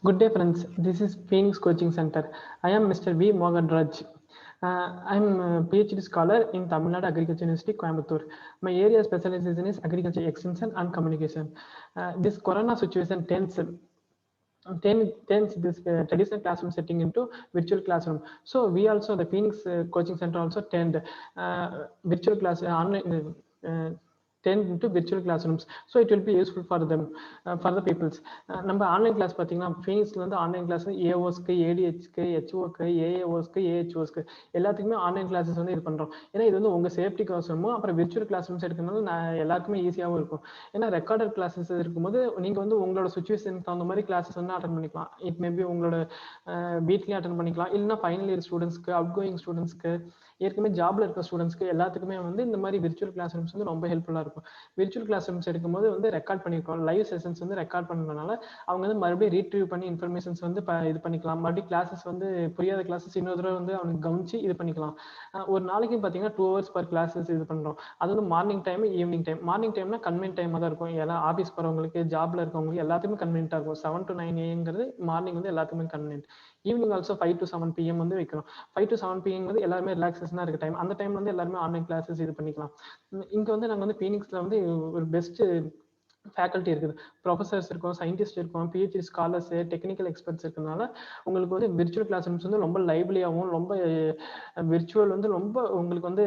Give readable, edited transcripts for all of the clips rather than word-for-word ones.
Good day, friends. This is Phoenix Coaching Center. I am Mr. V. Mogan Raj. I am a PhD scholar in Tamil Nadu Agriculture University, Coimbatore. My area specialization is agriculture extension and communication. This corona situation turns this traditional classroom setting into virtual classroom. So we also, the Phoenix Coaching Center also turned virtual class online. Turned into virtual classrooms, so it will be useful for them, for the peoples. நம்ம online class பார்த்தீங்கன்னா ஃபீனிக்ஸ்ல வந்து online class ஏஓஸ்க்கு ஏடிஹெச்க்கு ஹெச்ஓக்கு ஏஏஓஸ்க்கு ஏஹெச்ஓஸ்க்கு எல்லாத்துக்குமே online classes வந்து இது பண்ணுறோம். ஏன்னா இது வந்து உங்கள் சேஃப்டி கோசமும் அப்புறம் விர்ச்சுவல் கிளாஸ் ரூம்ஸ் எடுக்கிறதுனால எல்லாருக்குமே ஈஸியாகவும் இருக்கும். ஏன்னா ரெக்கார்டட் கிளாஸஸ் இருக்கும்போது நீங்கள் வந்து உங்களோட சுச்சுவேஷனுக்கு தகுந்த மாதிரி கிளாஸஸ் வந்து அட்டன் பண்ணிக்கலாம். இட் மேபி உங்களோட வீட்லேயும் அட்டன் பண்ணிக்கலாம், இல்லைன்னா ஃபைனல் இயர் ஸ்டூடெண்ட்ஸ்க்கு, அவுட் கோயிங் ஸ்டூடெண்ட்ஸ்க்கு, ஏற்கனவே ஜாப்ல இருக்க ஸ்டூடெண்ட்ஸ்க்கு எல்லாத்துக்குமே வந்து இந்த மாதிரி விர்ச்சுவல் கிளாஸ் ரூம்ஸ் வந்து ரொம்ப ஹெல்ப்ஃபுல்லாக இருக்கும். விர்ச்சுவல் கிளாஸ் ரூம்ஸ் எடுக்கும்போது வந்து ரெக்கார்ட் பண்ணியிருக்கோம், லைவ் செஷன்ஸ் வந்து ரெக்கார்ட் பண்ணதுனால அவங்க வந்து மறுபடியும் ரீட்ரீவ் பண்ணி இன்ஃபர்மேஷன்ஸ் வந்து இது பண்ணிக்கலாம். மறுபடியும் கிளாஸஸ் வந்து புரியாத கிளாஸஸ் இன்னொரு தடவை வந்து அவனுக்கு கவனிச்சு இது பண்ணிக்கலாம். ஒரு நாளைக்கு பார்த்தீங்கன்னா 2 hours பர் கிளாஸஸ் இது பண்ணுறோம். அது வந்து morning time, evening time. Morning டைம்னா கன்வென்ட் டைமாக தான் இருக்கும். ஏன்னா ஆஃபீஸ் போகிறவங்களுக்கு, ஜாப்ல இருக்கவங்களுக்கு எல்லாத்துக்குமே கன்வென்ட்டாக இருக்கும். 7 to 9 AM மார்னிங் வந்து எல்லாத்துக்குமே convent. Evening also 5 to 7 PM வந்து வைக்கிறோம். 5 to 7 PM வந்து எல்லாருமே ரிலாக்ஸேஷனாக இருக்க டைம். அந்த டைம்ல வந்து எல்லாருமே ஆன்லைன் கிளாஸஸ் இது பண்ணிக்கலாம். இங்கே வந்து நாங்கள் வந்து ஃபீனிக்ஸில் வந்து ஒரு பெஸ்ட் ஃபேக்கல்ட்டி இருக்குது, ப்ரொஃபஸர்ஸ் இருக்கும், சயின்டிஸ்ட் இருக்கும், பிஹெச்டி ஸ்காலர்ஸ், டெக்னிக்கல் எக்ஸ்பர்ட்ஸ் இருக்கிறதுனால உங்களுக்கு வந்து விர்ச்சுவல் கிளாஸ் ரூம்ஸ் வந்து ரொம்ப லைவ்லியாகவும், ரொம்ப விர்ச்சுவல் வந்து ரொம்ப உங்களுக்கு வந்து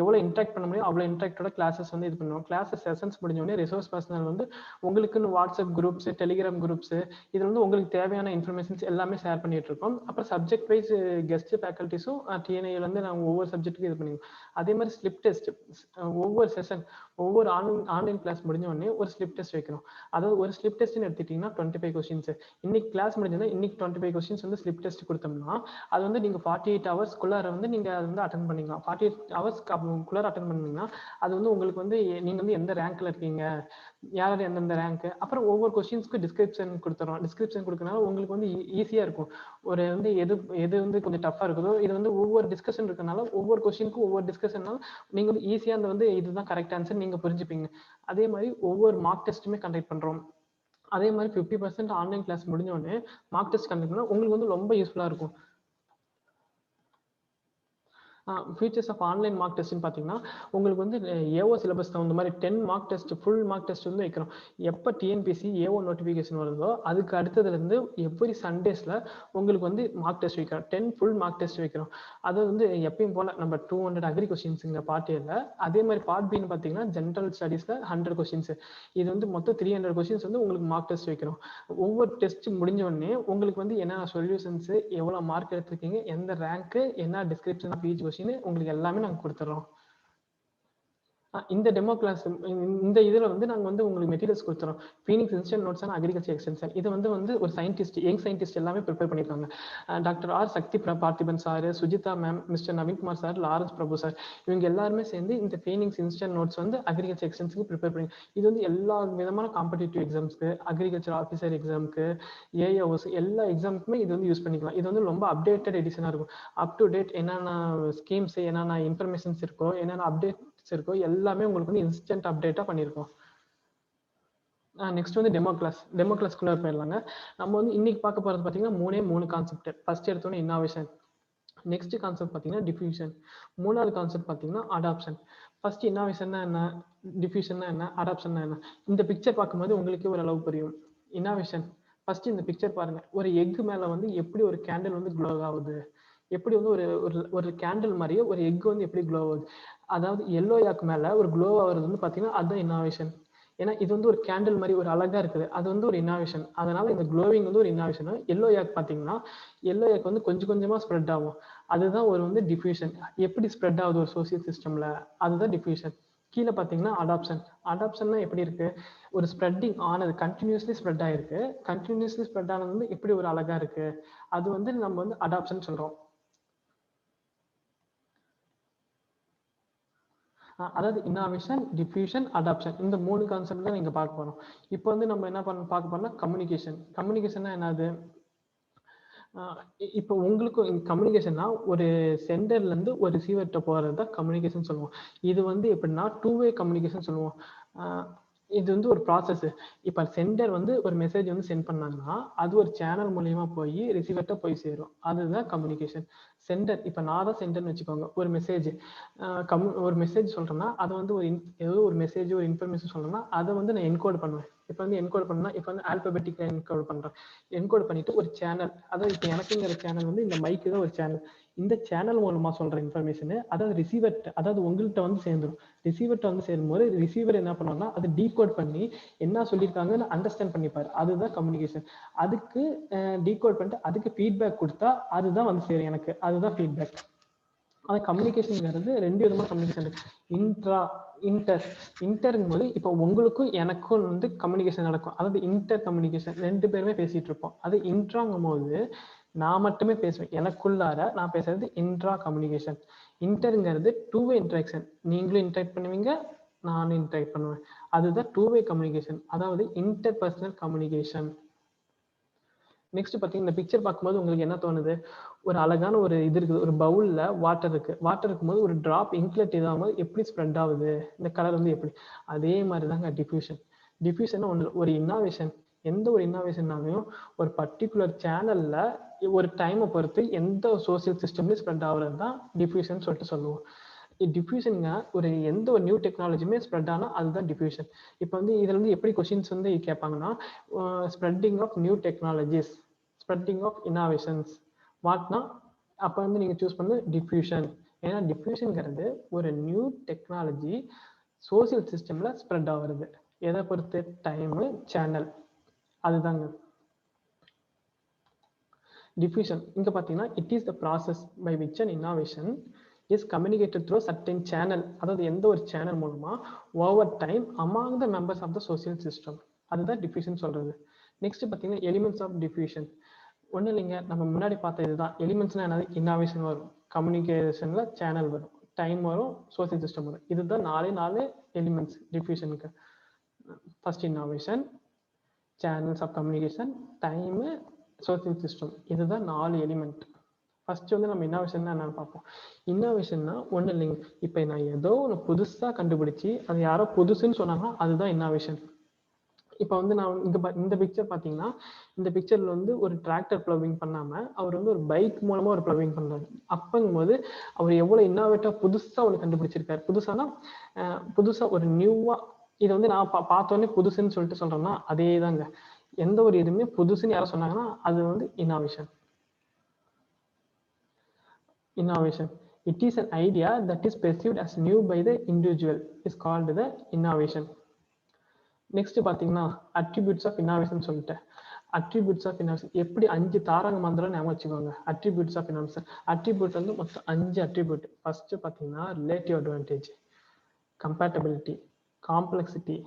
எவ்வளோ இன்ட்ராக்ட் பண்ண முடியும் அவ்வளோ இன்ட்ராக்டோட கிளாஸஸ் வந்து இது பண்ணுவோம். கிளாஸஸ் செஷன்ஸ் முடிஞ்சோடனே ரிசோர்ஸ் பர்சனல் வந்து உங்களுக்குன்னு வாட்ஸ்அப் குரூப்ஸ், டெலிகிராம் குரூப்ஸ், இதில் வந்து உங்களுக்கு தேவையான இன்ஃபர்மேஷன்ஸ் எல்லாமே ஷேர் பண்ணிட்டு இருக்கோம். அப்புறம் சப்ஜெக்ட் வைஸ் கெஸ்ட் ஃபேக்கல்ட்டிஸும் டிஎன்ஐல வந்து நாங்கள் ஒவ்வொரு சப்ஜெக்ட்டுக்கும் இது பண்ணிடுவோம். அதே மாதிரி ஸ்லிப் டெஸ்ட் ஒவ்வொரு செஷன், ஒவ்வொரு ஆன்லைன் கிளாஸ் முடிஞ்ச உடனே ஒரு ஸ்லிப் டெஸ்ட் வைக்கிறோம். அதாவது ஒரு ஸ்லிப் டெஸ்ட்னு எடுத்துக்கிட்டிங்கன்னா 25 கொஸ்டின்ஸ். இன்னைக்கு கிளாஸ் முடிஞ்சதுன்னா இன்னைக்கு 25 கொஸ்டின்ஸ் வந்து ஸ்லிப் டெஸ்ட் கொடுத்தோம்னா அது வந்து நீங்கள் 48 ஹவர்ஸ்க்குள்ளார வந்து நீங்கள் அது வந்து அட்டன் பண்ணிக்கலாம். 48 ஹவர்ஸ்க்குள்ளார அட்டன் பண்ணிங்கன்னா அது வந்து உங்களுக்கு வந்து நீங்கள் வந்து எந்த ரேங்க்ல இருக்கீங்க, யார் எந்தெந்த ரேங்க், அப்புறம் ஒவ்வொரு கொஸ்டின்ஸ்க்கு டிஸ்கிரிப்ஷன் கொடுத்துறோம். டிஸ்கிரிப்ஷன் கொடுக்கறனால உங்களுக்கு வந்து ஈஸியாக இருக்கும். ஒரு வந்து எது எது வந்து கொஞ்சம் டஃப்பாக இருக்குதோ இது வந்து ஒவ்வொரு டிஸ்கஷன் இருக்கனால ஒவ்வொரு கொஸ்டினுக்கும் ஒவ்வொரு டிஸ்கஷன்னால நீங்கள் வந்து ஈஸியாக அந்த வந்து இதுதான் கரெக்ட் ஆன்சர் நீங்கள் புரிஞ்சுப்பீங்க. அதே மாதிரி ஒவ்வொரு மார்க் டெஸ்ட்டுமே கண்டக்ட் பண்ணுறோம். அதே மாதிரி 50% ஆன்லைன் கிளாஸ் முடிஞ்சோடனே மார்க் டெஸ்ட் கண்டக்ட் பண்ணால் உங்களுக்கு வந்து ரொம்ப யூஸ்ஃபுல்லாக இருக்கும். ஃபீச்சர்ஸ் ஆஃப் ஆன்லைன் மார்க் டெஸ்ட்னு பார்த்தீங்கன்னா உங்களுக்கு வந்து ஏஓ சிலபஸ் தகுந்த மாதிரி 10 mark test, full mark test வந்து வைக்கிறோம். எப்போ டிஎன்பிசி ஏஓ நோட்டிஃபிகேஷன் வருதோ அதுக்கு அடுத்ததுலேருந்து எவ்ரி சண்டேஸில் உங்களுக்கு வந்து மார்க் டெஸ்ட் வைக்கிறோம். 10 ஃபுல் மார்க் டெஸ்ட் வைக்கிறோம். அது வந்து எப்பயும் போல் நம்ம 200 அக்ரி கொஸ்டின்ஸுங்க பார்ட் ஏல. அதே மாதிரி பார்ட் பின்னு பார்த்தீங்கன்னா ஜென்ரல் ஸ்டடீஸில் 100 கொஸ்டின்ஸ். இது வந்து மொத்தம் 300 கொஸ்டின்ஸ் வந்து உங்களுக்கு மார்க் டெஸ்ட் வைக்கிறோம். ஒவ்வொரு டெஸ்ட் முடிஞ்ச உடனே உங்களுக்கு வந்து என்ன சொல்யூஷன்ஸு, எவ்வளோ மார்க் எடுத்திருக்கீங்க, எந்த ரேங்க்கு, என்ன டிஸ்கிரிப்ஷன் ஆஃப் ஈச் கொஸ்டின் உங்களுக்கு எல்லாமே நாங்கள் கொடுத்துட்றோம். இந்த டெமோ கிளாஸ் இந்த இதில் வந்து நாங்கள் வந்து உங்களுக்கு மெட்டீரியல்ஸ் கொடுத்துறோம். Phoenix instant notes and agriculture extension. இது வந்து ஒரு சயின்டிஸ்ட், யங் சயின்டிஸ்ட் எல்லாமே ப்ரிப்பேர் பண்ணியிருக்காங்க. Doctor R Sakthi Parthiban sir, Sujitha ma'am, mister Naveenkumar sir, Lawrence Prabhu sir, இவங்க எல்லாருமே சேர்ந்து இந்த ஃபீனிக்ஸ் இன்ஸ்டன்ட் நோட்ஸ் வந்து அக்ரிகல்ச்சர் எக்ஸ்டென்ஷனுக்கு ப்ரிப்பேர் பண்ணி இது வந்து எல்லா விதமான காம்படிட்டிவ் எக்ஸாம்ஸ்க்கு, அக்ரிகல்ச்சர் ஆஃபீஸர் எக்ஸாமுக்கு, ஏஓஸ் எல்லா எக்ஸாமுக்குமே இது வந்து யூஸ் பண்ணிக்கலாம். இது வந்து ரொம்ப அப்டேட்டட் எடிஷனாக இருக்கும். அப் டு டேட் என்னென்ன ஸ்கீம்ஸ், என்னென்ன இன்ஃபர்மேஷன்ஸ் இருக்கோ, என்னென்ன அப்டேட் இருக்கோ எல்லாமே உங்களுக்கு வந்து இன்ஸ்டன்ட் அப்டேட்டா பண்ணியிருக்கோம். நெக்ஸ்ட் வந்து டெமோ கிளாஸ்க்குள்ள போயிடலாங்க. நம்ம வந்து இன்னைக்கு பார்க்க போகிறது பார்த்தீங்கன்னா 3 கான்செப்ட். ஃபர்ஸ்ட் எடுத்தோன்னே இன்னோவேஷன், நெக்ஸ்ட் கான்செப்ட் பார்த்தீங்கன்னா டிஃப்யூஷன், மூணாவது கான்செப்ட் பார்த்தீங்கன்னா அடாப்ஷன். ஃபர்ஸ்ட் இன்னோவேஷன்னா என்ன, டிஃப்யூஷன்னா என்ன, அடாப்ஷன்னா என்ன, இந்த பிக்சர் பார்க்கும்போது உங்களுக்கே ஒரு அளவு புரியும். இன்னோவேஷன், ஃபர்ஸ்ட் இந்த பிக்சர் பாருங்க. ஒரு எக் மேலே வந்து எப்படி ஒரு கேண்டில் வந்து க்ளோ ஆகுது, எப்படி வந்து ஒரு கேண்டில் மாதிரியே ஒரு எக் வந்து எப்படி க்ளோ ஆகுது, அதாவது எல்லோ யாக் மேலே ஒரு க்ளோ ஆகுறது வந்து பார்த்தீங்கன்னா அதுதான் இன்னோவேஷன். ஏன்னா இது வந்து ஒரு கேண்டில் மாதிரி ஒரு அழகாக இருக்குது, அது வந்து ஒரு இன்னோவேஷன். அதனால இந்த க்ளோவிங் வந்து ஒரு இன்னோவேஷன். எல்லோ யாக் பார்த்தீங்கன்னா எல்லோ யாக் வந்து கொஞ்சம் கொஞ்சமாக ஸ்ப்ரெட் ஆகும், அதுதான் ஒரு வந்து டிஃப்யூஷன். எப்படி ஸ்ப்ரெட் ஆகுது ஒரு சோசியல் சிஸ்டமில், அதுதான் டிஃப்யூஷன். கீழே பார்த்தீங்கன்னா அடாப்ஷன்னா எப்படி இருக்கு, ஒரு ஸ்ப்ரெட்டிங் ஆனது, கண்டினியூஸ்லி ஸ்ப்ரெட் ஆயிருக்கு. கண்டினியூஸ்லி ஸ்ப்ரெட் ஆனது வந்து எப்படி ஒரு அழகா இருக்கு, அது வந்து நம்ம வந்து அடாப்ஷன் சொல்றோம். அதாவது இன்னோவேஷன், டிஃப்யூஷன், அடாப்ஷன், இந்த 3 கான்செப்ட் தான் நீங்க பார்க்க போறோம். இப்போ வந்து நம்ம என்ன பார்க்க போறோம்னா கம்யூனிகேஷன்னா என்னது. இப்போ உங்களுக்கு கம்யூனிகேஷன்னா ஒரு சென்டர்ல இருந்து ஒரு ரிசீவர்கிட்ட போறது தான் கம்யூனிகேஷன் சொல்லுவோம். இது வந்து எப்படின்னா 2 வே கம்யூனிகேஷன் சொல்லுவோம். இது வந்து ஒரு ப்ராசஸ். இப்போ சென்டர் வந்து ஒரு மெசேஜ் வந்து சென்ட் பண்ணாங்கன்னா அது ஒரு சேனல் மூலியமா போய் ரிசீவர்கிட்ட போய் சேரும். அதுதான் கம்யூனிகேஷன். சென்டர் இப்போ நான் தான் சென்டர்னு வச்சுக்கோங்க. ஒரு மெசேஜ் சொல்றேன்னா அதை வந்து ஏதோ ஒரு மெசேஜ் ஒரு இன்ஃபர்மேஷன் சொல்றேன்னா அதை வந்து நான் என்கோட் பண்ணுவேன். இப்போ வந்து என்கோட் பண்ணா இப்போ வந்து ஆல்பபெட்டிக்கா என்கோட் பண்றேன். என்கோட் பண்ணிட்டு ஒரு சேனல், அதாவது இப்போ எனக்குங்கிற சேனல் வந்து இந்த மைக்கு தான் ஒரு சேனல். இந்த சேனல் மூலமா சொல்ற இன்ஃபர்மேஷன் அதாவது ரிசீவர், அதாவது உங்கள்கிட்ட வந்து சேர்ந்துடும். ரிசீவர்கிட்ட வந்து சேரும்போது ரிசீவர் என்ன பண்ணுவாங்கன்னா அது டீகோட் பண்ணி என்ன சொல்லியிருக்காங்கன்னு அண்டர்ஸ்டாண்ட் பண்ணிப்பாரு. அதுதான் கம்யூனிகேஷன். அதுக்கு டீகோட் பண்ணிட்டு அதுக்கு ஃபீட்பேக் கொடுத்தா அதுதான் வந்து சேரும் எனக்கு. அதுதான் ஃபீட்பேக். அது கம்யூனிகேஷன்ங்கிறது ரெண்டு விதமா கம்யூனிகேஷன் இருக்கு. இன்டர்ங்கும் போது இப்போ உங்களுக்கும் எனக்கும் வந்து கம்யூனிகேஷன் நடக்கும். அதாவது இன்டர் கம்யூனிகேஷன், ரெண்டு பேருமே பேசிட்டு இருப்போம். அது இன்ட்ராங்கும் போது நான் மட்டுமே பேசுவேன், எனக்குள்ளார நான் பேசுறது இன்ட்ரா கம்யூனிகேஷன். இன்டர்ங்கிறது டூ வே இன்டராக்ஷன். நீங்களும் இன்டராக்ட் பண்ணுவீங்க, நானும் இன்டராக்ட் பண்ணுவேன். அதுதான் டூ வே கம்யூனிகேஷன், அதாவது இன்டர் பர்சனல் கம்யூனிகேஷன். நெக்ஸ்ட் பார்த்தீங்கன்னா இந்த பிக்சர் பார்க்கும்போது உங்களுக்கு என்ன தோணுது? ஒரு அழகான ஒரு இது இருக்குது. ஒரு பவுல்ல வாட்டர் இருக்கு. வாட்டர் இருக்கும்போது ஒரு டிராப் இன்க்லெட் இதாகும்போது எப்படி ஸ்ப்ரெட் ஆகுது, இந்த கலர் வந்து எப்படி, அதே மாதிரி தாங்க டிஃப்யூஷன். டிஃப்யூஷன் ஒன்று ஒரு இன்னோவேஷன். எந்த ஒரு இன்னோவேஷன்னாலையும் ஒரு பர்டிகுலர் சேனல்ல ஒரு டைமை பொறுத்து எந்த சோசியல் சிஸ்டம்லையும் ஸ்ப்ரெட் ஆகுறது தான் டிஃப்யூஷன் சொல்லிட்டு சொல்லுவோம். டிஃப்யூஷனுங்க ஒரு எந்த ஒரு நியூ டெக்னாலஜியுமே ஸ்ப்ரெட் ஆனால் அதுதான் டிஃப்யூஷன். இப்போ வந்து இதுல இருந்து எப்படி கொஸ்டின்ஸ் வந்து கேட்பாங்கன்னா, spreading of new technologies, spreading of innovations வாட்னா அப்போ வந்து நீங்கள் சூஸ் பண்ணு டிஃப்யூஷன். ஏன்னா டிஃப்யூஷனுங்கிறது ஒரு நியூ டெக்னாலஜி சோசியல் சிஸ்டமில் ஸ்ப்ரெட் ஆகுறது. எதை பொறுத்து? Time, channel. அதுதாங்க டிஃப்யூஷன். இங்கே பார்த்தீங்கன்னா it is the process by which an innovation is communicated through certain channel. அதாவது எந்த ஒரு சேனல் மூலமா over time among the members of the social system. அதுதான் டிஃப்யூஷன் சொல்றது. நெக்ஸ்ட் பார்த்தீங்கன்னா எலிமெண்ட்ஸ் ஆஃப் டிஃப்யூஷன். ஒன்றும் இல்லைங்க, நம்ம முன்னாடி பார்த்த இதுதான். எலிமெண்ட்ஸ்னா என்னது? இன்னோவேஷன் வரும், கம்யூனிகேஷன்ல சேனல் வரும், டைம் வரும், சோசியல் சிஸ்டம் வரும். இதுதான் நாலு எலிமெண்ட்ஸ் டிஃப்யூஷனுக்கு. First innovation, channels of communication, time, social system. இதுதான் 4 எலிமெண்ட். ஃபர்ஸ்ட் வந்து நம்ம இன்னோவேஷன் என்னன்னு பார்ப்போம். இன்னோவேஷன்னா ஒன்றும் இல்லைங்க, இப்போ நான் ஏதோ ஒன்று புதுசாக கண்டுபிடிச்சி அது யாரோ புதுசுன்னு சொன்னாங்கன்னா அதுதான் இன்னோவேஷன். இப்போ வந்து நான் இந்த பிக்சர் பார்த்தீங்கன்னா இந்த பிக்சரில் வந்து ஒரு டிராக்டர் ப்ளவிங் பண்ணாமல் அவர் வந்து ஒரு பைக் மூலமாக ஒரு ப்ளவிங் பண்ணுறாரு. அப்பங்கும் போது அவர் எவ்வளோ இன்னோவேட்டாக புதுசாக ஒன்று கண்டுபிடிச்சிருக்காரு. புதுசாக ஒரு நியூவாக இதை வந்து நான் பார்த்தோன்னே புதுசுன்னு சொல்லிட்டு சொல்கிறேன்னா அதே தாங்க. எந்த ஒரு இதுவுமே புதுசுன்னு யாரும் சொன்னாங்கன்னா அது வந்து innovation. It is an idea that is perceived as new by the individual is called the innovation. Next பார்த்தீங்கன்னா அட்ரிபியூட்ஸ் ஆஃப் இன்னோவேஷன் சொல்லிட்டேன். அட்ரிபியூட்ஸ் ஆஃப் இன்னோவேஷன் எப்படி 5 தாரக மந்திரம் ஞாபகம் வச்சுக்கோங்க. Attributes of innovation. அட்ரிபியூட் வந்து மொத்தம் 5 அட்ரிபியூட். ஃபர்ஸ்ட் பார்த்தீங்கன்னா relative advantage, compatibility, complexity,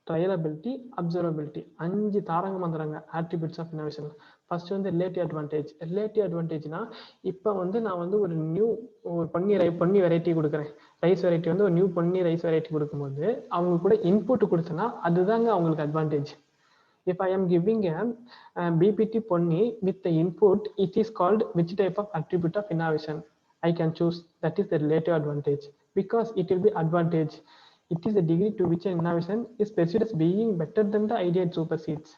trialability, observability. 5 தாரக மந்திரங்க அட்ரிபியூட்ஸ் ஆஃப் இன்னோவேஷன். ஃபர்ஸ்ட் வந்து ரிலேட்டிவ் அட்வான்டேஜ். ரிலேட்டிவ் அட்வான்டேஜ்னா இப்போ வந்து நான் வந்து ஒரு நியூ ஒரு பொன்னி வெரைட்டி கொடுக்குறேன். ரைஸ் வெரைட்டி வந்து ஒரு நியூ பொன்னி ரைஸ் வெரைட்டி கொடுக்கும்போது அவங்க கூட இன்புட் கொடுத்தனா அதுதாங்க அவங்களுக்கு advantage. If I am giving a BPT Ponni with the input, it is called which type of attribute of innovation? I can choose. That is the relative advantage because it will be advantage. It is the degree to which an innovation is perceived as being better than the idea it supersedes.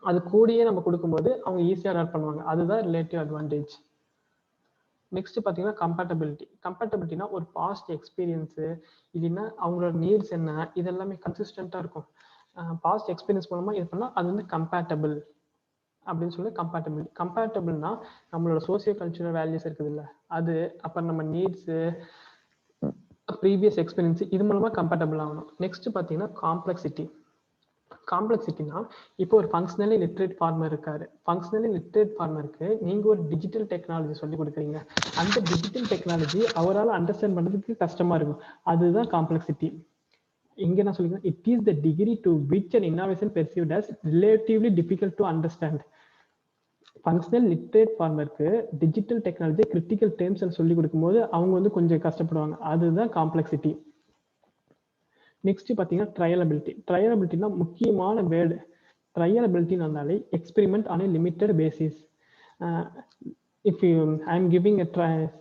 அது கூடியே நம்ம கொடுக்கும்போது அவங்க ஈஸியாக adapt பண்ணுவாங்க. அதுதான் relative advantage. Next பார்த்தீங்கன்னா compatibility. கம்பேட்டபிலிட்டினா ஒரு past experience இல்லைன்னா அவங்களோட நீட்ஸ் என்ன இதெல்லாமே கன்சிஸ்டண்ட்டாக இருக்கும். பாஸ்ட் எக்ஸ்பீரியன்ஸ் மூலமாக இது பண்ணால் அது வந்து கம்பேட்டபிள் அப்படின்னு சொல்லி கம்பேட்டபிலிட்டி. கம்பேட்டபிள்னா நம்மளோட சோசியோ கல்ச்சுரல் வேல்யூஸ் இருக்குது இல்லை அது, அப்புறம் நம்ம நீட்ஸு, ப்ரீவியஸ் எக்ஸ்பீரியன்ஸ், இது மூலமாக கம்பேட்டபிள் ஆகணும். நெக்ஸ்ட் பார்த்தீங்கன்னா காம்ப்ளெக்சிட்டி. காம்ப்ளெக்சிட்டினா இப்போ ஒரு ஃபங்க்ஷனலி லிட்ரேட் ஃபார்மர் இருக்காரு. ஃபங்க்ஷனலி லிட்ரேட் ஃபார்மருக்கு நீங்க ஒரு டிஜிட்டல் டெக்னாலஜி சொல்லி கொடுக்குறீங்க. அந்த டிஜிட்டல் டெக்னாலஜி அவரால் அண்டர்ஸ்டாண்ட் பண்ணுறதுக்கு கஷ்டமா இருக்கும். அதுதான் காம்ப்ளெக்சிட்டி. இங்க என்ன சொல்லிக்கிறேன், it is the degree to which an innovation perceived as relatively difficult to understand. Functional literate ஃபார்மருக்கு டிஜிட்டல் டெக்னாலஜி கிரிட்டிக்கல் டேர்ம்ஸ் சொல்லி கொடுக்கும்போது அவங்க வந்து கொஞ்சம் கஷ்டப்படுவாங்க. அதுதான் காம்ப்ளெக்சிட்டி. நெக்ஸ்ட் பார்த்தீங்கன்னா ட்ரையலபிலிட்டி. ட்ரையலபிலிட்டினா முக்கியமான வேர்டு. ட்ரையலபிலிட்டின்னு வந்தாலே experiment on a limited basis. If you I'm giving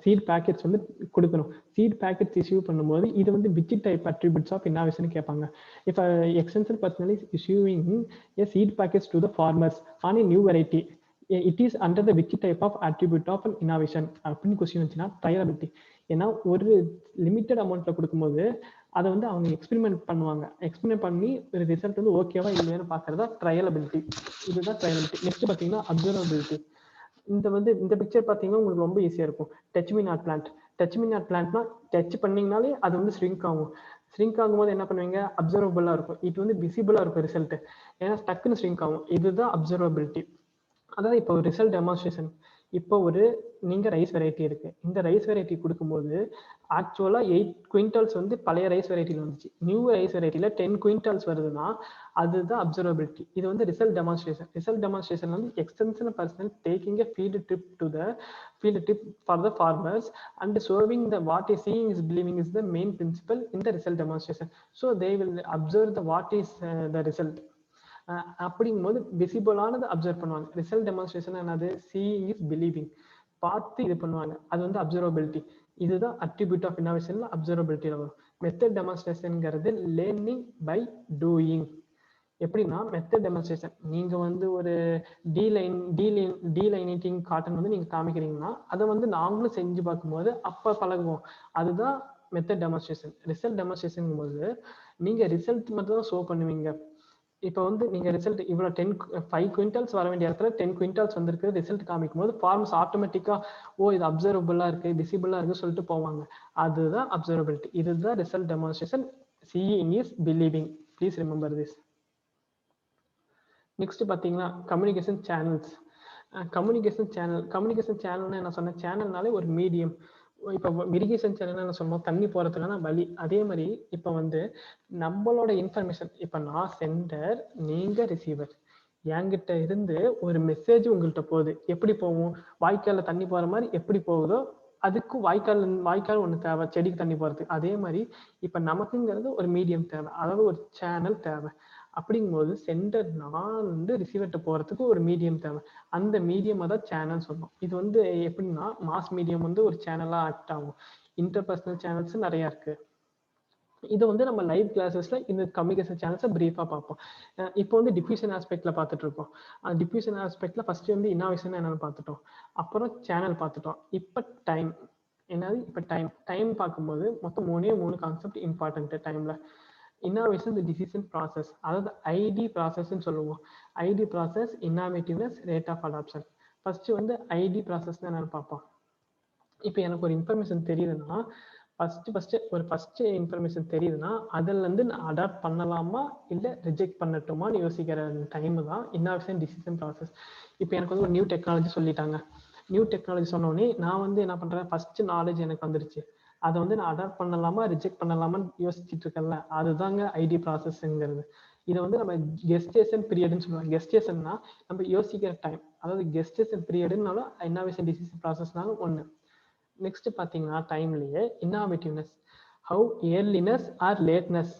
seed packets வந்து கொடுக்கணும். சீட் பேக்கெட்ஸ் இஷ்யூ பண்ணும்போது இது வந்து which type attributes of innovation கேட்பாங்க. If extension personal is issuing a seed packets to the farmers on a new variety, it is under the which type of attribute of innovation அப்படின்னு question வந்துச்சுன்னா trialability. ஏன்னா ஒரு limited அமௌண்ட்ல கொடுக்கும்போது அதை வந்து அவங்க experiment பண்ணுவாங்க. எக்ஸ்பெரிமெண்ட் பண்ணி ஒரு ரிசல்ட் வந்து ஓகேவா இல்லையான்னு பார்க்கறதா ட்ரையலபிலிட்டி. இதுதான் ட்ரையலபிலிட்டி. நெக்ஸ்ட் பார்த்தீங்கன்னா அப்சர்வபிலிட்டி. இந்த பிக்சர் பார்த்தீங்கன்னா உங்களுக்கு ரொம்ப ஈஸியாக இருக்கும். Touch me not plant. Touch me not பிளான்ட்னா டச் பண்ணிங்கனாலே அது வந்து ஸ்ரிங்க் ஆகும். ஸ்ரிங்க் ஆகும்போது என்ன பண்ணுவீங்க, அப்சர்வபிளாக இருக்கும். இது வந்து விசிபிளாக இருக்கும் ரிசல்ட். ஏன்னா டக்குன்னு ஸ்ரிங்க் ஆகும். இதுதான் அப்சர்வபிலிட்டி. அதாவது இப்போ ஒரு ரிசல்ட் டெமான்ஸ்ட்ரேஷன். இப்போ ஒரு நீங்கள் ரைஸ் வெரைட்டி இருக்கு. இந்த ரைஸ் வெரைட்டி கொடுக்கும்போது ஆக்சுவலாக 8 குவிண்டல்ஸ் வந்து பழைய ரைஸ் வெரைட்டியில் வந்துச்சு. நியூ ரைஸ் வெரைட்டியில் 10 குவிண்டல்ஸ் வருதுன்னா அதுதான் அப்சர்வபிலிட்டி. இது வந்து ரிசல்ட் டெமான்ஸ்ட்ரேஷன். ரிசல்ட் டெமான்ஸ்ட்ரேஷன் வந்து extension personnel taking a field trip for the farmers and showing the what is seeing is believing is the main principle in the result demonstration. So they will observe the what is the result. அப்படிங்கும்போது விசிபிளானது observe பண்ணுவாங்க. Result demonstration என்னது, seeing is believing. பார்த்து இது பண்ணுவாங்க, அது வந்து observability. இதுதான் அட்ரிபியூட் ஆஃப் இன்னோவேஷன்ல அப்சர்வபிலிட்டியில் வரும். மெத்தட் டெமான்ஸ்ட்ரேஷன்ங்கிறது லேர்னிங் பை டூயிங். எப்படின்னா மெத்தட் டெமான்ஸ்ட்ரேஷன், நீங்க வந்து ஒரு டீலைனிட்டிங் காட்டன் வந்து நீங்க காமிக்கிறீங்கன்னா அதை வந்து நாங்களும் செஞ்சு பார்க்கும்போது அப்ப பழகுவோம். அதுதான் மெத்தட் டெமான்ஸ்ட்ரேஷன். ரிசல்ட் டெமான்ஸ்ட்ரேஷன் போது நீங்க ரிசல்ட் மட்டும் தான் ஷோ பண்ணுவீங்க. இப்போ வந்து நீங்க ரிசல்ட் இவ்வளோ 5 குவிண்டல்ஸ் வர வேண்டிய இடத்துல 10 குவிண்டல்ஸ் வந்திருக்கு ரிசல்ட் காமிக்கும் போது ஃபார்மர்ஸ் ஆட்டோமேட்டிக்கா இது அப்சர்வபிளா இருக்கு, விசிபிளா இருக்கு சொல்லிட்டு போவாங்க. அதுதான் அப்சர்வபிலிட்டி. இதுதான் result demonstration. Seeing is believing. Please remember this. Next பார்த்தீங்கன்னா கம்யூனிகேஷன் சேனல்ஸ். கம்யூனிகேஷன் சேனல்னா என்ன சொன்னேன், சேனல்னாலே ஒரு மீடியம். இப்போ இரிகேஷன் சேனல் என்ன சொன்னோம், தண்ணி போகிறதுக்கான வழி. அதே மாதிரி இப்போ வந்து நம்மளோட இன்ஃபர்மேஷன், இப்போ நான் சென்டர், நீங்கள் ரிசீவர். என்கிட்ட இருந்து ஒரு மெசேஜ் உங்கள்கிட்ட போகுது. எப்படி போகும், வாய்க்காலில் தண்ணி போகிற மாதிரி எப்படி போகுதோ அதுக்கு வாய்க்கால் ஒன்று தேவை செடிக்கு தண்ணி போகிறதுக்கு. அதே மாதிரி இப்போ நமக்குங்கிறது ஒரு மீடியம் தேவை, அதாவது ஒரு சேனல் தேவை. அப்படிங்கும்போது சென்டர் நான் வந்து ரிசீவர்கிட்ட போகிறதுக்கு ஒரு மீடியம் தேவை. அந்த மீடியம் தான் சேனல் சொன்னோம். இது வந்து எப்படின்னா மாஸ் மீடியம் வந்து ஒரு சேனலாக ஆக்ட் ஆகும். இன்டர்பர்சனல் சேனல்ஸ் நிறையா இருக்கு. இதை வந்து நம்ம லைவ் கிளாஸஸ்ல இந்த கம்யூனிகேஷன் சேனல்ஸை பிரீஃபாக பார்ப்போம். இப்போ வந்து டிஃப்யூஷன் ஆஸ்பெக்ட்ல பார்த்துட்டு இருக்கோம். டிஃப்யூஷன் ஆஸ்பெக்ட்ல ஃபர்ஸ்ட் வந்து இன்னோவேஷன் என்னன்னு பார்த்துட்டோம், அப்புறம் சேனல் பார்த்துட்டோம். இப்போ டைம் என்னது, இப்போ டைம் பார்க்கும்போது மொத்தம் 3 கான்செப்ட் இம்பார்ட்டன்ட் டைம்ல. இன்னோவேஷன் தி டிசிஷன் ப்ராசஸ், அதாவது ஐடி ப்ராசஸ்ன்னு சொல்லுவோம். ID process, innovativeness, rate of adoption. First வந்து ஐடி ப்ராசஸ் தான் என்னன்னு பார்ப்போம். இப்போ எனக்கு ஒரு இன்ஃபர்மேஷன் தெரியுதுன்னா ஃபர்ஸ்ட் இன்ஃபர்மேஷன் தெரியுதுன்னா அதுல இருந்து நான் அடாப்ட் பண்ணலாமா இல்லை ரிஜெக்ட் பண்ணட்டுமான்னு யோசிக்கிற டைம் தான் இன்னோவேஷன் டிசிஷன் ப்ராசஸ். இப்போ எனக்கு வந்து ஒரு நியூ டெக்னாலஜி சொல்லிட்டாங்க. நியூ டெக்னாலஜி சொன்னோடனே நான் வந்து என்ன பண்றேன், ஃபர்ஸ்ட் நாலேஜ் எனக்கு வந்துருச்சு, அதை வந்து நான் அடாப்ட் பண்ணலாமா ரிஜெக்ட் பண்ணலாமான்னு யோசிச்சுட்டு இருக்கேன்ல, அதுதாங்க ஐடி ப்ராசஸ்ங்கிறது. இதை வந்து நம்ம கெஸ்டேஷன் பீரியட்னு சொல்லுவாங்க. கெஸ்டேஷன்னா நம்ம யோசிக்கிற டைம், அதாவது கெஸ்டேஷன் பீரியடுனாலும் இன்னோவேஷன் டிசிஷன் ப்ராசஸ்னாலும் ஒன்று. நெக்ஸ்ட் பார்த்தீங்கன்னா டைம்லேயே innovativeness, how earliness or lateness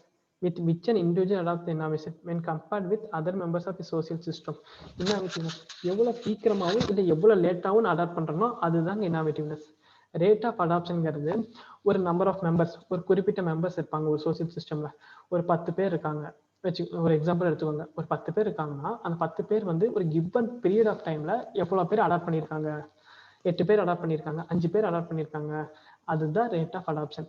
with which an individual adopt the innovation when compared with other members of the social system. Innovativeness எவ்வளோ சீக்கிரமாகவும் இல்லை எவ்வளோ லேட்டாகவும் நான் அடாப்ட் பண்ணுறனோ அதுதாங்க இன்னோவேட்டிவ்னஸ். ரேட் ஆஃப் அடாப்ஷன்ங்கிறது ஒரு நம்பர் ஆஃப் மெம்பர்ஸ், ஒரு குறிப்பிட்ட மெம்பர்ஸ் இருப்பாங்க ஒரு சோசியல் சிஸ்டமில். ஒரு 10 பேர் இருக்காங்க ஒரு எக்ஸாம்பிள் எடுத்துக்கோங்க. ஒரு 10 பேர் இருக்காங்கன்னா அந்த 10 பேர் வந்து ஒரு கிவன் பீரியட் ஆஃப் டைமில் எவ்வளோ பேர் அடாப்ட் பண்ணியிருக்காங்க, 8 பேர் அடாப்ட் பண்ணியிருக்காங்க, 5 பேர் அடாப்ட் பண்ணியிருக்காங்க, அதுதான் ரேட் ஆஃப் அடாப்ஷன்.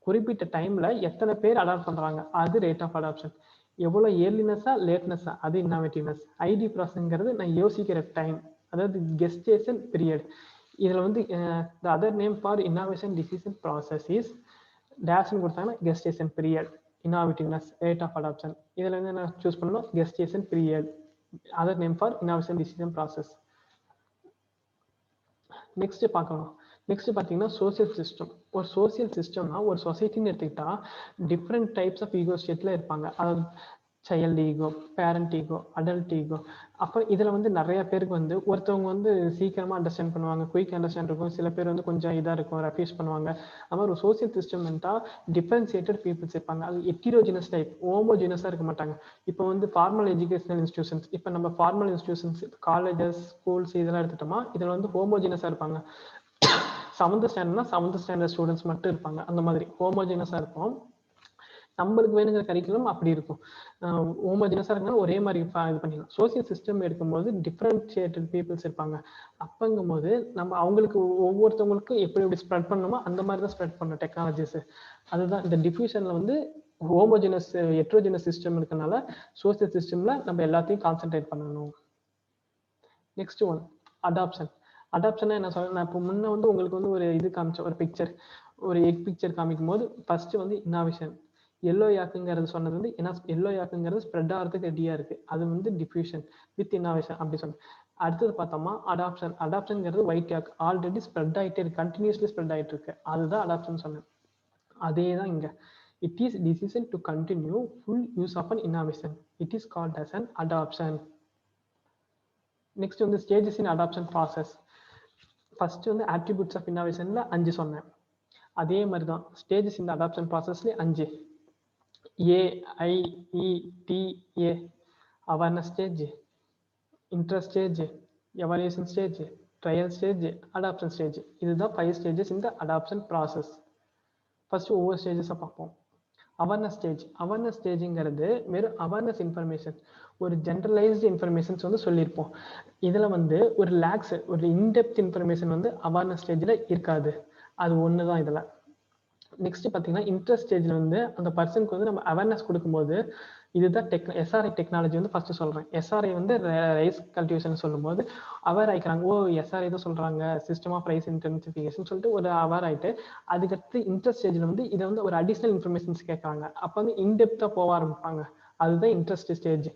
குறிப்பிட்ட டைம்ல எத்தனை பேர் அடாப்ட் பண்றாங்க அது ரேட் ஆஃப் அடாப்ஷன். எவ்வளோ இயர்லினஸா லேட்னஸா அது இன்னோவேட்டிவ்னஸ். ஐடி ப்ராசஸ்ங்கிறது நான் யோசிக்கிற டைம், அதாவது கெஸ்டேஷன் பீரியட். இதில் வந்து the other name for innovation decision process is டேஷ்னு கொடுத்தாங்கன்னா gestation period, innovativeness, rate of adoption. இதில் வந்து என்ன சூஸ் பண்ணணும், gestation period, other name for innovation decision process. Next பார்க்கலாம். நெக்ஸ்ட் பார்த்தீங்கன்னா சோசியல் சிஸ்டம். ஒரு சோசியல் சிஸ்டம்னா ஒரு சொசைட்டின்னு எடுத்துக்கிட்டா டிஃப்ரெண்ட் டைப்ஸ் ஆஃப் ஈகோ ஸ்டேட்ல இருப்பாங்க. அதாவது child ego, parent ego, adult ego. அப்புறம் இதில் வந்து நிறைய பேருக்கு வந்து ஒருத்தவங்க வந்து சீக்கிரமாக அண்டர்ஸ்டாண்ட் பண்ணுவாங்க, குயிக் அண்டர்ஸ்டாண்ட் இருக்கும். சில பேர் வந்து கொஞ்சம் இதாக இருக்கும், ரெஃப்யூஸ் பண்ணுவாங்க. அது மாதிரி ஒரு சோசியல் சிஸ்டம்மெண்ட்டாக டிஃப்ரென்சியேட்டட் பீப்புள்ஸ் இருப்பாங்க. அது எட்டிரோஜினஸ் டைப், ஹோமோஜினஸாக இருக்க மாட்டாங்க. இப்போ வந்து ஃபார்மல் எஜுகேஷனல் இன்ஸ்டியூஷன்ஸ், இப்போ நம்ம ஃபார்மல் இன்ஸ்டியூஷன்ஸ் காலேஜஸ், ஸ்கூல்ஸ் இதெல்லாம் எடுத்துட்டோமா, இதில் வந்து ஹோமோஜினஸாக இருப்பாங்க. 7th ஸ்டாண்டர்ட்னா 7th ஸ்டாண்டர்ட் ஸ்டூடெண்ட்ஸ் மட்டும் இருப்பாங்க. அந்த மாதிரி ஹோமோஜினஸாக இருக்கும். நம்மளுக்கு வேணுங்கிற கரிக்குலம் அப்படி இருக்கும். ஹோமோஜினஸாக இருக்குன்னா ஒரே மாதிரி இது பண்ணிடலாம். சோசியல் சிஸ்டம் எடுக்கும்போது டிஃப்ரென்ஷியேட்டட் பீப்புள்ஸ் இருப்பாங்க. அப்போங்கும்போது நம்ம அவங்களுக்கு ஒவ்வொருத்தவங்களுக்கும் எப்படி எப்படி ஸ்ப்ரெட் பண்ணணுமோ அந்த மாதிரி தான் ஸ்ப்ரெட் பண்ணணும் டெக்னாலஜிஸ். அதுதான் இந்த டிஃப்யூஷனில் வந்து ஹோமோஜினஸ் ஹெட்ரோஜினஸ் சிஸ்டம் இருக்கனால சோசியல் சிஸ்டமில் நம்ம எல்லாத்தையும் கான்சென்ட்ரேட் பண்ணணும். Next one adoption. அடாப்ஷனா என்ன சொல்றேன், நான் இப்போ முன்ன வந்து உங்களுக்கு வந்து ஒரு இது காமிச்சேன், ஒரு பிக்சர், ஒரு எக் பிக்சர் காமிக்கும் போது ஃபர்ஸ்ட் வந்து இன்னோவேஷன். எல்லோ யாக்குங்கிறது சொன்னது வந்து ஏன்னா எல்லோ யாக்குங்கிறது ஸ்ப்ரெட் ஆகிறதுக்கு ரெடியாக இருக்குது, அது வந்து டிஃப்யூஷன் வித் இன்னோவேஷன் அப்படி சொன்னேன். அடுத்தது பார்த்தோமா அடாப்ஷன். அடாப்ஷன்ங்கிறது ஒயிட் யாக் ஆல்ரெடி ஸ்ப்ரெட் ஆகிட்டே இருக்கு, கண்டினியூஸ்லி ஸ்ப்ரெட் ஆகிட்டு இருக்கு, அதுதான் அடாப்ஷன் சொன்னேன். அதே தான் இங்கே. It is decision to continue full use of an innovation, it is called as an adoption. Next வந்து stages in adoption process. First வந்து ஆட்ரிபியூட்ஸ் ஆஃப் இன்னோவேஷன்ல 5 சொன்னேன். அதே மாதிரி தான் ஸ்டேஜஸ் இந்த அடாப்ஷன் ப்ராசஸ்லேயே 5. AIETA awareness stage, interest stage, evaluation stage, trial stage, adoption stage. இதுதான் 5 ஸ்டேஜஸ் இந்த அடாப்ஷன் ப்ராசஸ். ஃபர்ஸ்ட் ஒவ்வொரு ஸ்டேஜஸாக பார்ப்போம். Awareness stage. அவேர்னஸ் ஸ்டேஜுங்கிறது வெறும் அவேர்னஸ் இன்ஃபர்மேஷன், ஒரு ஜென்ரலைஸ்டு இன்ஃபர்மேஷன்ஸ் வந்து சொல்லியிருப்போம். இதில் வந்து ஒரு லேக்ஸ், ஒரு இன்டெப்த் இன்ஃபர்மேஷன் வந்து அவேர்னஸ் ஸ்டேஜில் இருக்காது, அது ஒன்று தான் இதில். நெக்ஸ்ட் பார்த்தீங்கன்னா இன்ட்ரெஸ்ட் ஸ்டேஜில் வந்து அந்த பர்சனுக்கு வந்து நம்ம அவேர்னஸ் கொடுக்கும்போது இதுதான் எஸ்ஆர்ஐ டெக்னாலஜி வந்து ஃபர்ஸ்ட் சொல்கிறேன். எஸ்ஆர்ஐ வந்து ரைஸ் கல்டிவேஷன் சொல்லும்போது அவேர் ஆகிக்கிறாங்க, ஓ எஸ்ஆர்ஐ தான் சொல்கிறாங்க, சிஸ்டம் ஆஃப் ரைஸ் இன்டென்சிஃபிகேஷன் சொல்லிட்டு ஒரு அவேர் ஆகிட்டு அதுக்கடுத்து இன்ட்ரெஸ்ட் ஸ்டேஜில் வந்து இதை வந்து ஒரு அடிஷ்னல் இன்ஃபர்மேஷன்ஸ் கேட்குறாங்க. அப்போ வந்து இன்டெப்த்தாக போக ஆரம்பிப்பாங்க, அதுதான் இன்ட்ரெஸ்ட் ஸ்டேஜ்.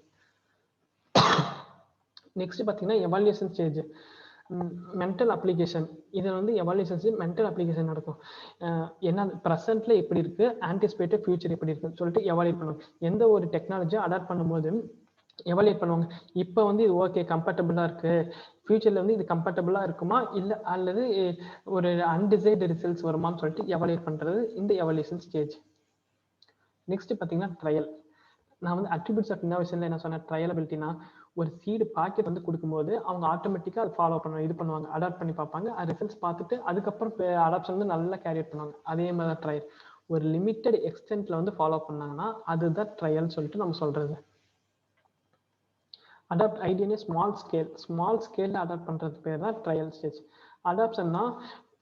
நெக்ஸ்ட் பார்த்தீங்கன்னா எவாலுவேஷன் ஸ்டேஜ், மென்டல் அப்ளிகேஷன். இதில் வந்து எவாலுவேஷன் மென்டல் அப்ளிகேஷன் நடக்கும். என்ன ப்ரெசென்ட்ல எப்படி இருக்கு, ஆன்டிசிபேட்டட் ஃபியூச்சர் எப்படி இருக்குன்னு சொல்லிட்டு எவாலுவேட் பண்ணுவாங்க. எந்த ஒரு டெக்னாலஜியை அடாப்ட் பண்ணும்போது எவாலுவேட் பண்ணுவாங்க. இப்போ வந்து இது ஓகே கம்பேட்டபிளாக இருக்கு, ஃபியூச்சரில் வந்து இது கம்பேட்டபிளாக இருக்குமா இல்லை அல்லது ஒரு அன்டிசைர்டு ரிசல்ட்ஸ் வருமானு சொல்லிட்டு எவாலுவேட் பண்ணுறது இந்த எவாலுவேஷன் ஸ்டேஜ். நெக்ஸ்ட் பார்த்தீங்கன்னா ட்ரையல். நான் வந்து அட்ரிபியூட்ஸ் ஆஃப் இன்னோவேஷன்ல என்ன சொன்னேன், ட்ரையலபிலிட்டினா ஒரு சீடு பாக்கெட் வந்து கொடுக்கும்போது அவங்க ஆட்டோமேட்டிக்காக அதை ஃபாலோ பண்ணுவாங்க, இது பண்ணுவாங்க, அடாப்ட் பண்ணி பார்ப்பாங்க, ரிசல்ட்ஸ் பார்த்துட்டு அதுக்கப்புறம் அடாப்ஷன் வந்து நல்லா கேரி பண்ணுவாங்க. அதே மாதிரி தான் ட்ரையல், ஒரு லிமிட்டட் எக்ஸ்டென்ட்ல வந்து ஃபாலோ பண்ணாங்கன்னா அதுதான் ட்ரையல் சொல்லிட்டு நம்ம சொல்றது. அடாப்ட் ஐடியா ஸ்மால் ஸ்கேல்ல அடாப்ட் பண்றது பேர் தான் ட்ரையல் ஸ்டேஜ். அடாப்ஷன்னா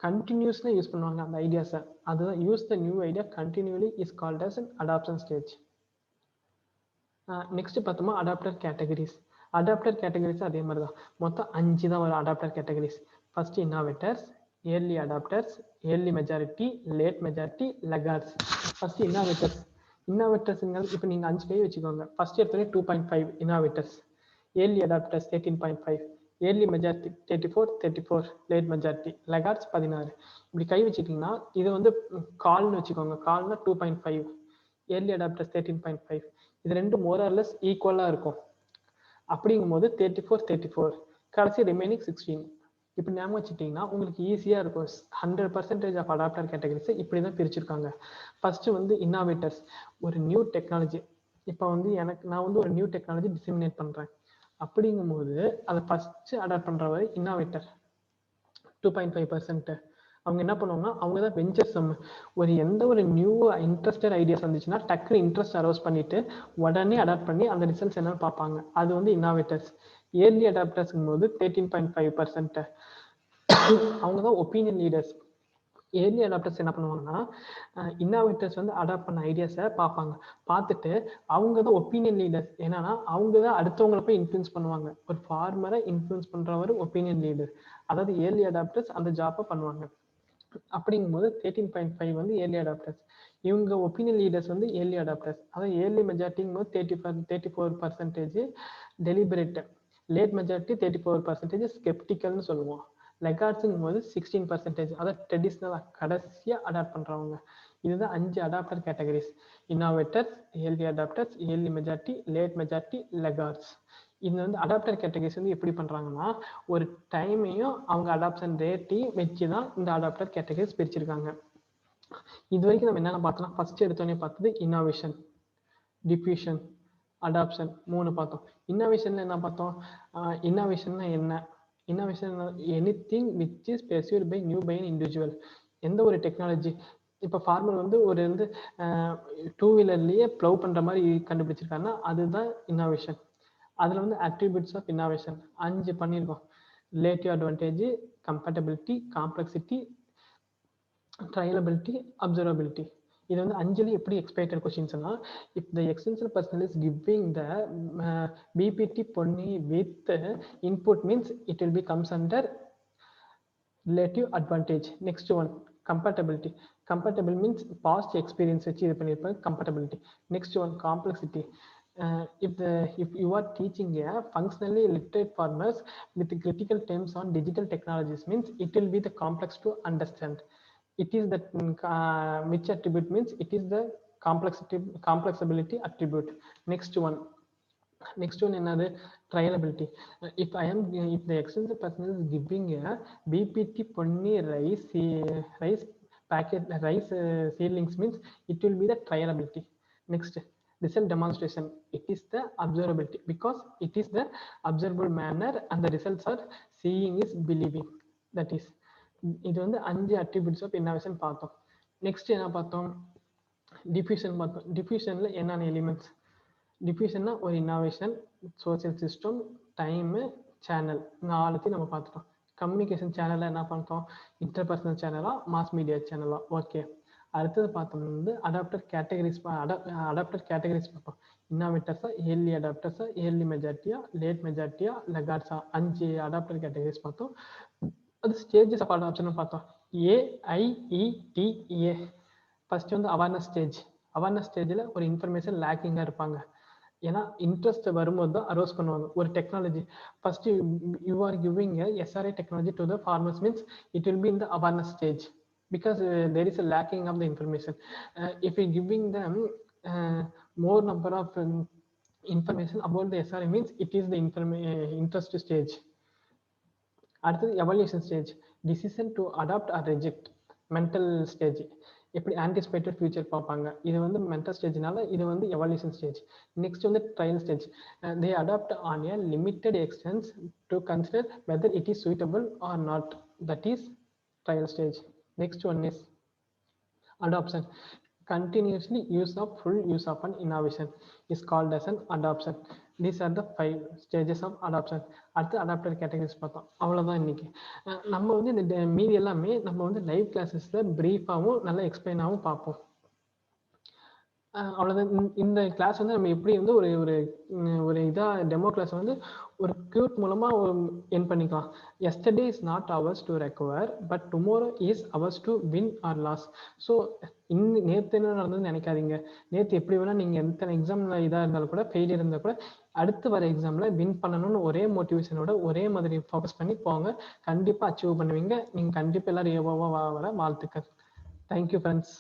கண்டினியூஸ்ல யூஸ் பண்ணுவாங்க அந்த ஐடியாஸை, அதுதான் use the new idea continuously is called as an adoption stage. Next பார்த்தோமா அடாப்டர் கேட்டகரிஸ். அடாப்டர் கேட்டகரிஸ் அதே மாதிரி தான், மொத்தம் 5 தான் வரும் adopter categories. First innovators, early adopters, early majority, late majority, laggards. First innovators இப்போ நீங்கள் 5 கை வச்சுக்கோங்க. ஃபர்ஸ்ட் எடுத்தோடனே 2.5 innovators, early adopters 13.5, early majority 34, late majority, laggards 16. இப்படி கை வச்சுக்கிட்டிங்கன்னா இது வந்து கால்னு வச்சுக்கோங்க. கால்னா 2.5, ஏர்லி அடாப்டர்ஸ் 13.5. இது ரெண்டும் மோரர்லெஸ் ஈக்குவலாக இருக்கும். அப்படிங்கும்போது 34, கடைசி ரிமைனிங் 16. இப்படி ஞாபகம் வச்சுட்டிங்கன்னா உங்களுக்கு ஈஸியாக இருக்கும். 100% ஆஃப் அடாப்டர் கேட்டகரிஸை இப்படி தான் பிரிச்சிருக்காங்க. ஃபர்ஸ்ட் வந்து இன்னோவேட்டர்ஸ், ஒரு நியூ டெக்னாலஜி. இப்போ வந்து நான் வந்து ஒரு நியூ டெக்னாலஜி டிசமினேட் பண்ணுறேன், அப்படிங்கும்போது அதை ஃபர்ஸ்ட் அடாப்ட் பண்ணுறவர் இன்னோவேட்டர் 2.5%. அவங்க என்ன பண்ணுவாங்கன்னா அவங்க தான் வெஞ்சர் சம். எந்த ஒரு நியூ இன்ட்ரெஸ்டட் ஐடியாஸ் வந்துச்சுன்னா டக்குனு இன்ட்ரெஸ்ட் அரோஸ் பண்ணிட்டு உடனே அடாப்ட் பண்ணி அந்த ரிசல்ட்ஸ் என்னன்னு பார்ப்பாங்க, அது வந்து இன்னோவேட்டர்ஸ். ஏர்லி அடாப்டர்ஸ்ங்கும் போது 13.5%. அவங்க தான் ஒப்பீனியன் லீடர்ஸ். ஏர்லி அடாப்டர்ஸ் என்ன பண்ணுவாங்கன்னா இன்னோவேட்டர்ஸ் வந்து அடாப்ட் பண்ண ஐடியாஸை பார்ப்பாங்க, பார்த்துட்டு அவங்க தான் ஒப்பீனியன் லீடர்ஸ். என்னன்னா அவங்க தான் அடுத்தவங்களை போய் இன்ஃப்ளூயன்ஸ் பண்ணுவாங்க. ஒரு ஃபார்மரை இன்ஃப்ளூயன்ஸ் பண்ணுறவர் ஒப்பீனியன் லீடர், அதாவது ஏர்லி அடாப்டர்ஸ் அந்த ஜாப்பை பண்ணுவாங்க. அப்படிங்கும்போது 13.5 வந்து ஏர்லி அடாப்டர்ஸ். இவங்க ஒப்பீனியன் லீடர்ஸ் வந்து ஏர்லி அடாப்டர்ஸ். அதாவது ஏர்லி மெஜாரிட்டிங்கும் போது 34% டெலிபரேட், லேட் மெஜாரிட்டி 34% ஸ்கெப்டிக்கல்னு சொல்லுவோம். லெகார்ட்ஸுங்கும் போது 16%, அதாவது ட்ரெடிஷ்னலாக கடைசியாக அடாப்ட் பண்ணுறவங்க. இதுதான் 5 adopter categories. Innovators, early adopters, early majority, late majority, laggards. இது வந்து அடாப்டர் கேட்டகரிஸ் வந்து எப்படி பண்ணுறாங்கன்னா ஒரு டைமையும் அவங்க அடாப்ஷன் ரேட்டையும் வச்சு தான் இந்த அடாப்டர் கேட்டகரிஸ் பிரிச்சிருக்காங்க. இது வரைக்கும் நம்ம என்னென்ன பார்த்தோம்னா ஃபர்ஸ்ட் எடுத்தோடனே பார்த்தது இன்னோவேஷன், டிஃப்யூஷன், அடாப்ஷன் 3 பார்த்தோம். இன்னோவேஷனில் என்ன பார்த்தோம்? இன்னோவேஷன்னா என்ன? Innovation anything which is pursued by new by an individual. எந்த ஒரு டெக்னாலஜி இப்போ ஃபார்மர் வந்து ஒரு வந்து 2 வீலர்லேயே ப்ளவ் பண்ணுற மாதிரி கண்டுபிடிச்சிருக்காருன்னா அதுதான் இன்னோவேஷன். அதில் வந்து அட்ரிபியூட்ஸ் ஆஃப் இன்னோவேஷன் 5 பண்ணியிருக்கோம். Relative advantage, compatibility, complexity, trialability, observability. இது வந்து 5ல எப்படி எக்ஸ்பெக்டட் கொஸ்டின்ஸ்னா if the extensional personal is giving the BPT Ponni with input means it will be comes under relative advantage. Next one compatibility. Compatible means past experience வச்சு இது பண்ணியிருப்பாங்க compatibility. Next one complexity. If you are teaching a functionally literate farmers with critical terms on digital technologies means it will be the complex to understand. It is that which attribute means it is the complexability attribute. Next one another trialability. If the external person is giving a BPT ponni rice packet rice seedlings means it will be the trialability. Next result demonstration. It is the observability because it is the observable manner and the results are seeing is believing. That is இது வந்து 5 attributes of innovation பார்த்தோம். நெக்ஸ்ட் என்ன பார்த்தோம்? Diffusion பார்த்தோம். டிஃப்யூஷனில் என்னென்ன elements? டிஃப்யூஷன்னா ஒரு innovation, social system, time, channel 4த்தையும் நம்ம பார்த்துட்டோம். கம்யூனிகேஷன் சேனலில் என்ன பார்த்தோம்? இன்டர்பர்சனல் சேனலா, மாஸ் மீடியா சேனலா. ஓகே, அடுத்தது பார்த்தோம் வந்து அடாப்டர் கேட்டகரிஸ் பார்ப்போம். இன்னோவேட்டர்ஸா, ஏர்லி அடாப்டர்ஸா, ஏர்லி மெஜாரிட்டியா, லேட் மெஜாரிட்டியா, லெகார்ட்ஸா. 5 அடாப்டர் கேட்டகரிஸ் பார்த்தோம். அது ஸ்டேஜஸ் ஆஃப் அடாப்ஷன் பார்த்தோம். AIETA. ஃபர்ஸ்ட் வந்து அவேர்னஸ் ஸ்டேஜ். அவேர்னஸ் ஸ்டேஜில் ஒரு இன்ஃபர்மேஷன் லேக்கிங்காக இருப்பாங்க. ஏன்னா இன்ட்ரெஸ்ட் வரும்போது தான் அரோஸ் பண்ணுவாங்க ஒரு technology. First you are giving SRI technology to the farmers means it will be in the awareness stage because there is a lacking of the information. If we giving them more number of information about the SRI means it is the interest stage. அடுத்தது evaluation stage. Decision to adopt or reject. Mental stage. எப்படி anticipated future பார்ப்பாங்க. இது வந்து mental ஸ்டேஜ்னால இது வந்து evaluation stage. Next வந்து trial stage. They adopt on a limited extent to consider whether it is suitable or not. That is trial stage. Next one is adoption. Continuously full use of an innovation is called as an adoption. These are the 5 stages of adoption. அடுத்து adapter categories பார்த்தோம். அவ்வளோதான் இன்னைக்கு. நம்ம வந்து இந்த மீதி எல்லாமே நம்ம வந்து லைவ் கிளாஸஸில் ப்ரீஃபாகவும் நல்லா எக்ஸ்பிளைனாகவும் பார்ப்போம். அவ்வளோதான். இந்த கிளாஸ் வந்து நம்ம எப்படி வந்து ஒரு இதாக டெமோ கிளாஸ் வந்து ஒரு க்யூட் மூலமாக என் பண்ணிக்கலாம். Yesterday is not ours to recover but tomorrow is ours to win or lose. So நேற்று என்ன நடந்ததுன்னு நினைக்காதீங்க. நேற்று எப்படி வேணால் நீங்கள் எத்தனை எக்ஸாமில் இதாக இருந்தாலும் கூட ஃபெயிலியர் இருந்தால் கூட அடுத்து வர எக்ஸாமில் வின் பண்ணணும்னு ஒரே மோட்டிவேஷனோட ஒரே மாதிரி ஃபோக்கஸ் பண்ணி போங்க. கண்டிப்பாக அச்சீவ் பண்ணுவீங்க. நீங்கள் கண்டிப்பாக எல்லோரும் ஏவோவாக வர வாழ்த்துக்கள். Thank you friends.